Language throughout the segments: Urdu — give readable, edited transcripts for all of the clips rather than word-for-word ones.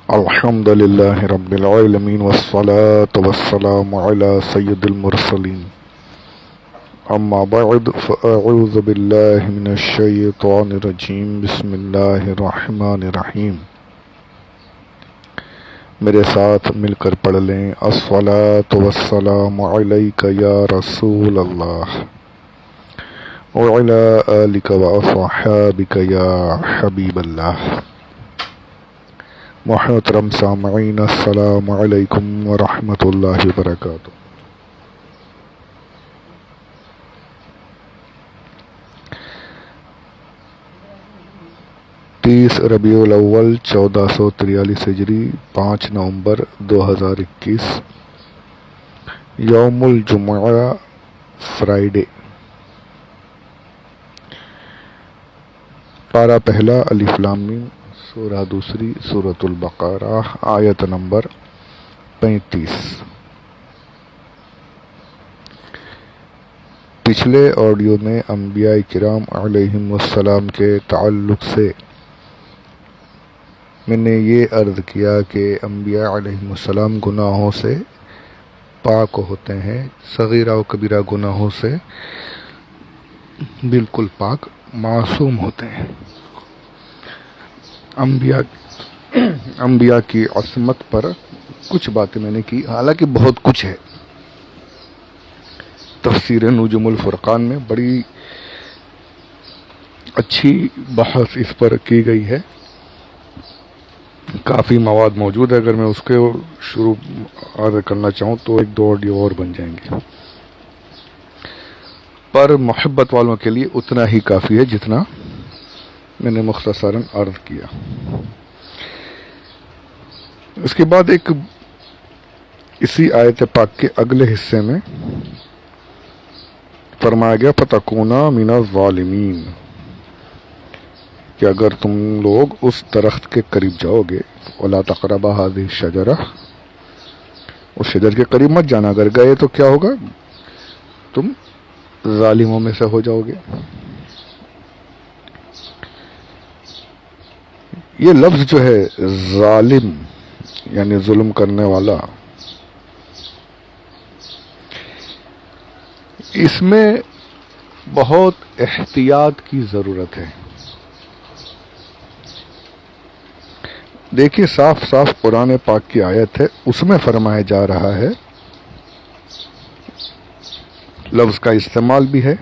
الحمد لله رب العالمين والصلاة والسلام على سيد المرسلين اما بعد فاعوذ بالله من الشيطان الرجيم بسم اللہ الرحمن الرحیم۔ میرے ساتھ مل کر پڑھ لیں الصلاة والسلام علیک یا رسول اللہ وعلی آلک واصحابک یا حبیب اللہ۔ محترم سامعین السلام علیکم ورحمۃ اللہ وبرکاتہ۔ تیس ربیع الاول 1443 ہجری، 5 نومبر 2021، یوم الجمعہ، فرائیڈے۔ پارہ پہلا الف لام میم، سورہ دوسری سورۃ البقرہ، آیت نمبر 35۔ پچھلے آڈیو میں انبیاء کرام علیہم السلام کے تعلق سے میں نے یہ عرض کیا کہ انبیاء علیہم السلام گناہوں سے پاک ہوتے ہیں، صغیرہ و کبیرہ گناہوں سے بالکل پاک، معصوم ہوتے ہیں۔ انبیاء کی عصمت پر کچھ باتیں میں نے کی، حالانکہ بہت کچھ ہے۔ تفسیر نجوم الفرقان میں بڑی اچھی بحث اس پر کی گئی ہے، کافی مواد موجود ہے۔ اگر میں اس کے شروع عرض کرنا چاہوں تو 1-2 آڈیو اور بن جائیں گے، پر محبت والوں کے لیے اتنا ہی کافی ہے جتنا میں نے مختصراً عرض کیا۔ اس کے بعد اسی آیت پاک کے اگلے حصے میں فرمایا گیا فَتَكُونَا مِنَ الظَّالِمِينَ، کہ اگر تم لوگ اس درخت کے قریب جاؤ گے، وَلَا تَقْرَبَا هَذِهِ الشَّجَرَةَ، اس شجر کے قریب مت جانا، اگر گئے تو کیا ہوگا؟ تم ظالموں میں سے ہو جاؤ گے۔ یہ لفظ جو ہے ظالم یعنی ظلم کرنے والا، اس میں بہت احتیاط کی ضرورت ہے۔ دیکھیے صاف صاف قرآن پاک کی آیت ہے، اس میں فرمایا جا رہا ہے، لفظ کا استعمال بھی ہے،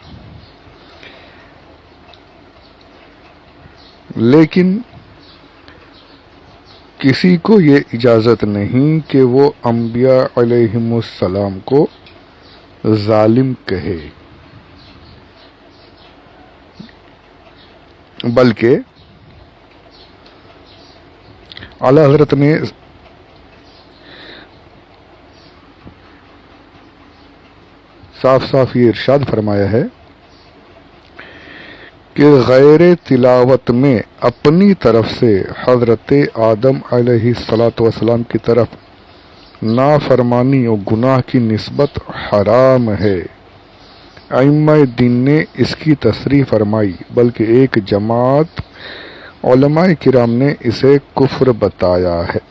لیکن کسی کو یہ اجازت نہیں کہ وہ انبیاء علیہم السلام کو ظالم کہے، بلکہ اعلی حضرت نے صاف صاف یہ ارشاد فرمایا ہے کہ غیر تلاوت میں اپنی طرف سے حضرت آدم علیہ السلام کی طرف نافرمانی اور گناہ کی نسبت حرام ہے۔ ائمہ دین نے اس کی تصریح فرمائی، بلکہ ایک جماعت علماء کرام نے اسے کفر بتایا ہے۔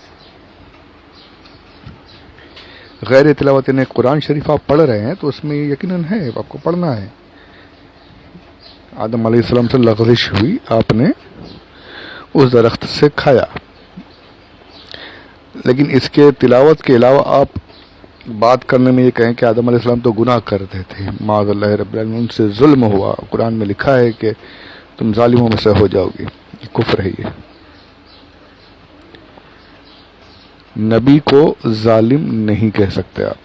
غیر تلاوت نے قرآن شریف آپ پڑھ رہے ہیں تو اس میں یقیناً ہے، آپ کو پڑھنا ہے۔ آدم علیہ السلام سے لغزش ہوئی، آپ نے اس درخت سے کھایا، لیکن اس کے تلاوت کے علاوہ آپ بات کرنے میں یہ کہیں کہ آدم علیہ السلام تو گناہ کرتے تھے، معاذ اللہ رب العالمین، ان سے ظلم ہوا، قرآن میں لکھا ہے کہ تم ظالموں میں سے ہو جاؤ گے، یہ کفر ہے۔ یہ نبی کو ظالم نہیں کہہ سکتے آپ،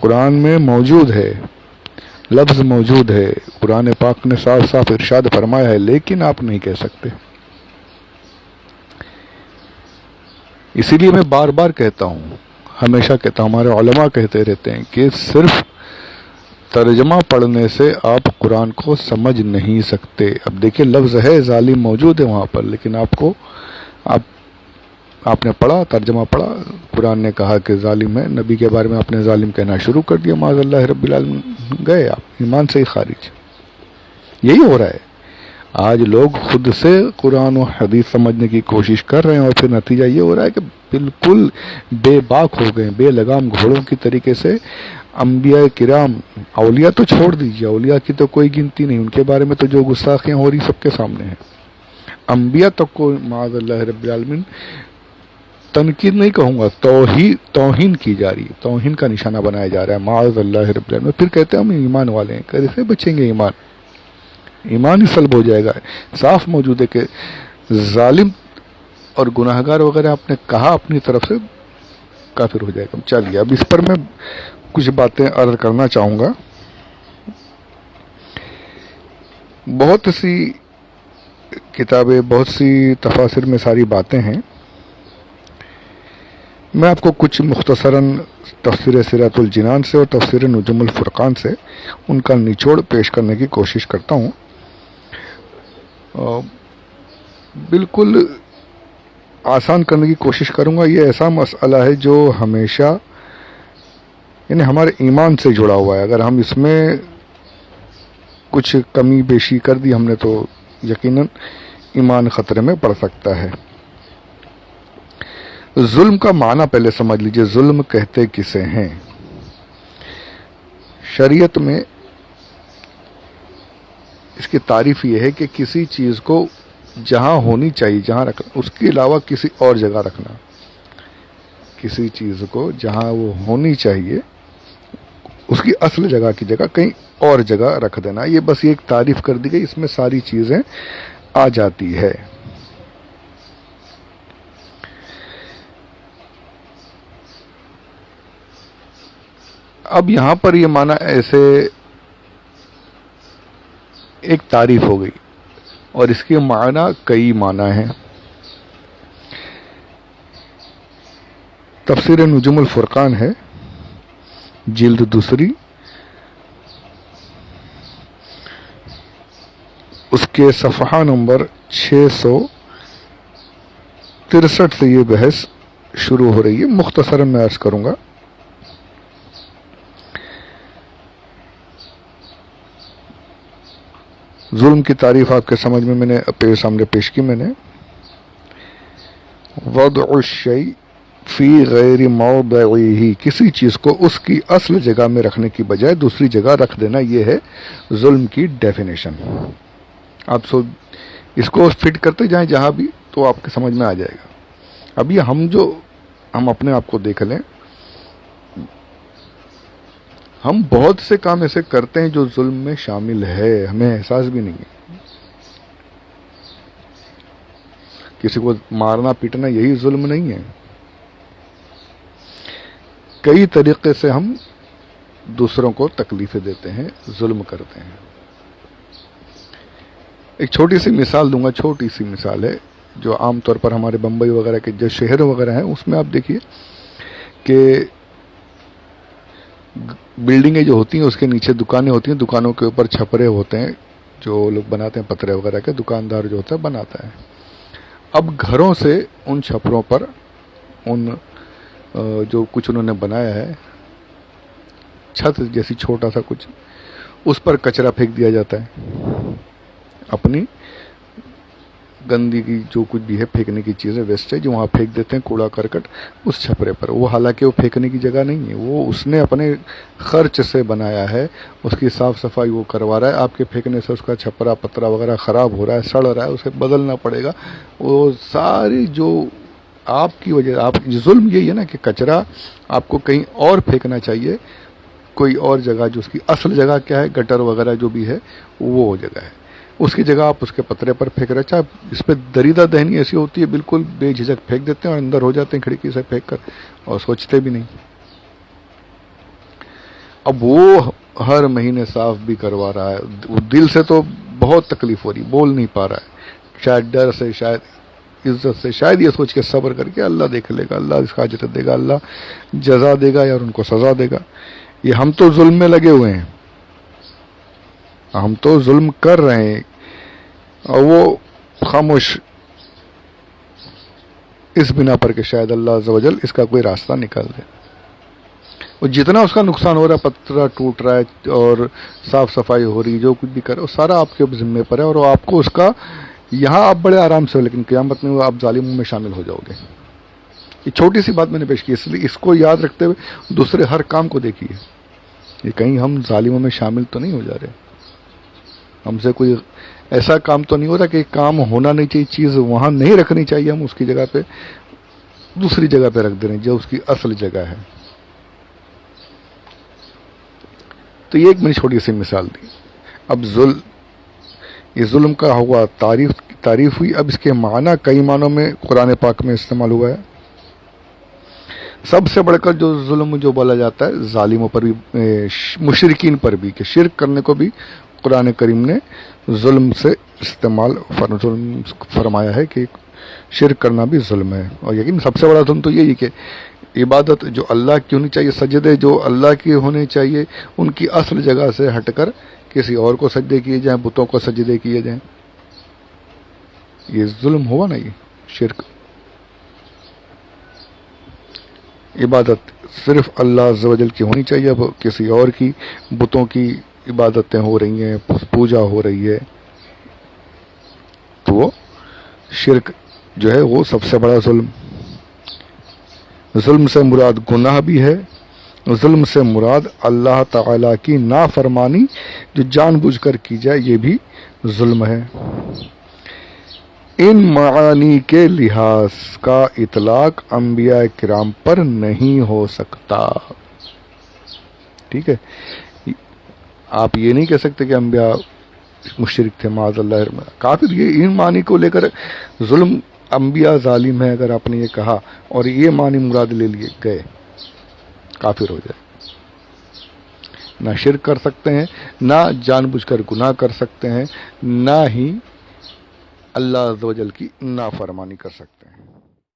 قرآن میں موجود ہے، لفظ موجود ہے، قرآن پاک نے صاف صاف ارشاد فرمایا ہے، لیکن آپ نہیں کہہ سکتے۔ اسی لیے میں بار بار کہتا ہوں، ہمیشہ کہتا ہوں، ہمارے علماء کہتے رہتے ہیں کہ صرف ترجمہ پڑھنے سے آپ قرآن کو سمجھ نہیں سکتے۔ اب دیکھیں لفظ ہے ظالم موجود ہے وہاں پر، لیکن آپ نے پڑھا، ترجمہ پڑھا، قرآن نے کہا کہ ظالم ہے، نبی کے بارے میں آپ نے ظالم کہنا شروع کر دیا، معاذ اللہ رب العالمین، گئے آپ ایمان سے ہی خارج۔ یہی ہو رہا ہے۔ آج لوگ خود سے قرآن و حدیث سمجھنے کی کوشش کر رہے ہیں اور پھر نتیجہ یہ ہو رہا ہے کہ بالکل بے باک ہو گئے، بے لگام گھوڑوں کی طریقے سے انبیاء کرام، اولیاء تو چھوڑ دیجیے، اولیاء کی تو کوئی گنتی نہیں، ان کے بارے میں تو جو گستاخیاں ہو رہی سب کے سامنے ہیں، انبیاء تک کو معاذ اللہ رب العالمین تنقید نہیں کہوں گا، توہین کی جا رہی ہے، توہین کا نشانہ بنایا جا رہا ہے معاذ اللہ رب العالمین۔ پھر کہتے ہیں ہم ایمان والے ہیں، کیسے بچیں گے ایمان ہی سلب ہو جائے گا۔ صاف موجود ہے کہ ظالم اور گناہگار وغیرہ آپ نے کہا اپنی طرف سے کافر ہو جائے گا۔ چلیے اب اس پر میں کچھ باتیں عرض کرنا چاہوں گا۔ بہت سی کتابیں، بہت سی تفاسیر میں ساری باتیں ہیں، میں آپ کو کچھ مختصراً تفسیر سیرۃ الجنان سے اور تفسیر نجوم الفرقان سے ان کا نچوڑ پیش کرنے کی کوشش کرتا ہوں۔ بالکل آسان کرنے کی کوشش کروں گا۔ یہ ایسا مسئلہ ہے جو ہمیشہ یعنی ہمارے ایمان سے جڑا ہوا ہے، اگر ہم اس میں کچھ کمی بیشی کر دی ہم نے تو یقیناً ایمان خطرے میں پڑ سکتا ہے۔ ظلم کا معنی پہلے سمجھ لیجئے، ظلم کہتے کسے ہیں؟ شریعت میں اس کی تعریف یہ ہے کہ کسی چیز کو جہاں ہونی چاہیے جہاں رکھنا، اس کے علاوہ کسی اور جگہ رکھنا، کسی چیز کو جہاں وہ ہونی چاہیے اس کی اصل جگہ کی جگہ کہیں اور جگہ رکھ دینا، یہ بس ایک تعریف کر دی گئی، اس میں ساری چیزیں آ جاتی ہے۔ اب یہاں پر یہ معنی ایسے ایک تعریف ہو گئی اور اس کے معنی کئی معنی ہیں۔ تفسیر نجوم الفرقان ہے، جلد 2، اس کے صفحہ نمبر 663 سے یہ بحث شروع ہو رہی ہے، مختصراً میں عرض کروں گا۔ ظلم کی تعریف آپ کے سمجھ میں نے سامنے پیش کی میں نے۔ وضع الشیء فی غیر موضعہ، کسی چیز کو اس کی اصل جگہ میں رکھنے کی بجائے دوسری جگہ رکھ دینا، یہ ہے ظلم کی ڈیفینیشن۔ آپ اس کو فٹ کرتے جائیں جہاں بھی تو آپ کے سمجھ میں آ جائے گا۔ اب یہ ہم اپنے آپ کو دیکھ لیں، ہم بہت سے کام ایسے کرتے ہیں جو ظلم میں شامل ہے، ہمیں احساس بھی نہیں ہے۔ کسی کو مارنا پیٹنا یہی ظلم نہیں ہے؟ کئی طریقے سے ہم دوسروں کو تکلیفیں دیتے ہیں، ظلم کرتے ہیں۔ ایک چھوٹی سی مثال دوں گا، چھوٹی سی مثال ہے جو عام طور پر ہمارے بمبئی وغیرہ کے جو شہر وغیرہ ہیں اس میں آپ دیکھیے کہ بلڈنگیں جو ہوتی ہیں اس کے نیچے دکانیں ہوتی ہیں، دکانوں کے اوپر چھپرے ہوتے ہیں جو لوگ بناتے ہیں، پترے وغیرہ کے، دکاندار جو ہوتا ہے بناتا ہے۔ اب گھروں سے ان چھپروں پر جو کچھ انہوں نے بنایا ہے، چھت جیسی چھوٹا سا کچھ، اس پر کچرا پھینک دیا جاتا ہے، اپنی گندگی جو کچھ بھی ہے پھینکنے کی چیزیں ویسٹ ہے جو وہاں پھینک دیتے ہیں، کوڑا کرکٹ اس چھپرے پر۔ وہ حالانکہ وہ پھینکنے کی جگہ نہیں ہے، وہ اس نے اپنے خرچ سے بنایا ہے، اس کی صاف صفائی وہ کروا رہا ہے، آپ کے پھینکنے سے اس کا چھپرا پترا وغیرہ خراب ہو رہا ہے، سڑ رہا ہے، اسے بدلنا پڑے گا۔ وہ ساری جو آپ کی وجہ، آپ ظلم یہی ہے نا کہ کچرا آپ کو کہیں اور پھینکنا چاہیے، کوئی اور جگہ جو اس کی اصل جگہ کیا ہے، گٹر وغیرہ جو بھی ہے وہ جگہ ہے، اس کی جگہ آپ اس کے پترے پر پھینک رہے، چاہے اس پہ دریدہ دہنی ایسی ہوتی ہے بالکل بے جھجک پھینک دیتے ہیں اور اندر ہو جاتے ہیں کھڑکی سے پھینک کر، اور سوچتے بھی نہیں۔ اب وہ ہر مہینے صاف بھی کروا رہا ہے، وہ دل سے تو بہت تکلیف ہو رہی، بول نہیں پا رہا ہے، شاید ڈر سے، شاید عزت سے، شاید یہ سوچ کے صبر کر کے اللہ دیکھ لے گا، اللہ اس کا اجر دے گا، اللہ جزا دے گا یا ان کو سزا دے گا۔ یہ ہم تو ظلم میں لگے ہوئے ہیں، ہم تو ظلم کر رہے ہیں اور وہ خاموش اس بنا پر کہ شاید اللہ عز و جل اس کا کوئی راستہ نکال دے۔ اور جتنا اس کا نقصان ہو رہا ہے، پتھر ٹوٹ رہا ہے اور صاف صفائی ہو رہی ہے، جو کچھ بھی کر رہا ہے، وہ سارا آپ کے ذمے پر ہے، اور وہ آپ کو اس کا یہاں آپ بڑے آرام سے ہو، لیکن قیامت میں وہ آپ ظالموں میں شامل ہو جاؤ گے۔ یہ چھوٹی سی بات میں نے پیش کی، اس لیے اس کو یاد رکھتے ہوئے دوسرے ہر کام کو دیکھیے، یہ کہیں ہم ظالموں میں شامل تو نہیں ہو جا رہے، ہم سے کوئی ایسا کام تو نہیں ہو رہا کہ کام ہونا نہیں چاہیے، چیز وہاں نہیں رکھنی چاہیے، ہم اس کی جگہ پہ دوسری جگہ پہ رکھ دے رہے ہیں جو اس کی اصل جگہ ہے۔ تو یہ ایک میں نے چھوٹی سی مثال دی۔ اب یہ ظلم کا ہوا تعریف ہوئی، اب اس کے معنی کئی معنوں میں قرآن پاک میں استعمال ہوا ہے۔ سب سے بڑھ کر جو ظلم جو بولا جاتا ہے ظالموں پر بھی، مشرکین پر بھی، کہ شرک کرنے کو بھی قرآن کریم نے ظلم سے ظلم فرمایا ہے کہ شرک کرنا بھی ظلم ہے۔ اور یقین سب سے بڑا ظلم تو یہی کہ عبادت جو اللہ کی ہونی چاہیے، سجدے جو اللہ کی ہونے چاہیے، ان کی اصل جگہ سے ہٹ کر کسی اور کو سجدے کیے جائیں، بتوں کو سجدے کیے جائیں، یہ ظلم ہوا نا، یہ شرک۔ عبادت صرف اللہ عز و جل کی ہونی چاہیے، اب کسی اور کی، بتوں کی عبادتیں ہو رہی ہیں، پوجا ہو رہی ہے، تو وہ شرک جو ہے وہ سب سے بڑا ظلم۔ ظلم سے مراد گناہ بھی ہے، ظلم سے مراد اللہ تعالی کی نافرمانی جو جان بوجھ کر کی جائے، یہ بھی ظلم ہے۔ ان معانی کے لحاظ کا اطلاق انبیاء کرام پر نہیں ہو سکتا، ٹھیک ہے؟ آپ یہ نہیں کہہ سکتے کہ انبیاء مشرک تھے، معاذ اللہ کافر، یہ ان معنی کو لے کر ظلم، انبیاء ظالم ہے اگر آپ نے یہ کہا اور یہ معنی مراد لے لیے گئے، کافر ہو جائے۔ نہ شرک کر سکتے ہیں، نہ جان بوجھ کر گناہ کر سکتے ہیں، نہ ہی اللہ عز و جل کی نافرمانی کر سکتے ہیں۔